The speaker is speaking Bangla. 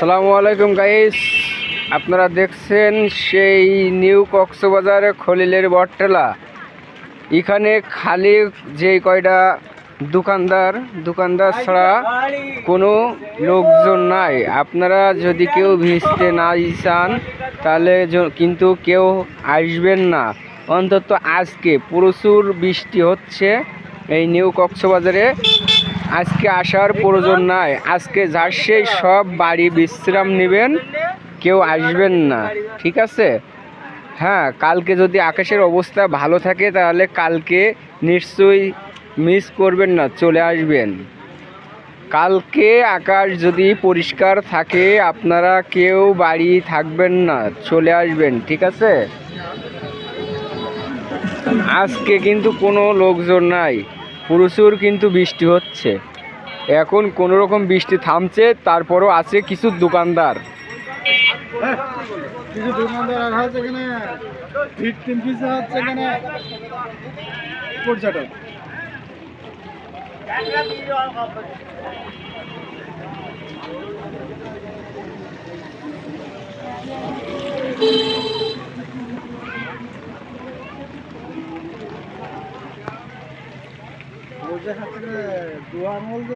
আসসালামু আলাইকুম গাইস, আপনারা দেখছেন সেই নিউ কক্সবাজার খলিলের বটতলা। এখানে খালি যে কয়টা দোকানদার ছাড়া কোনো লোকজন নাই। আপনারা যদি কেউ ভিজতে না চান তাহলে কিন্তু কেউ আসবেন না। অন্তত আজকে প্রচুর বৃষ্টি হচ্ছে এই নিউ কক্সবাজারে। আজকে আসার প্রয়োজন নাই। আজকে যাচ্ছে সব বাড়ি বিশ্রাম নেবেন, কেউ আসবেন না, ঠিক আছে? হ্যাঁ, কালকে যদি আকাশের অবস্থা ভালো থাকে তাহলে কালকে নিশ্চয়ই মিস করবেন না, চলে আসবেন। কালকে আকাশ যদি পরিষ্কার থাকে আপনারা কেউ বাড়ি থাকবেন না, চলে আসবেন, ঠিক আছে? আজকে কিন্তু কোনো লোকজন নাই, প্রচুর কিন্তু বৃষ্টি হচ্ছে। এখন কোনো রকম বৃষ্টি থামছে, তারপরও আছে কিছু দোকানদার। পর্যটক দোয়া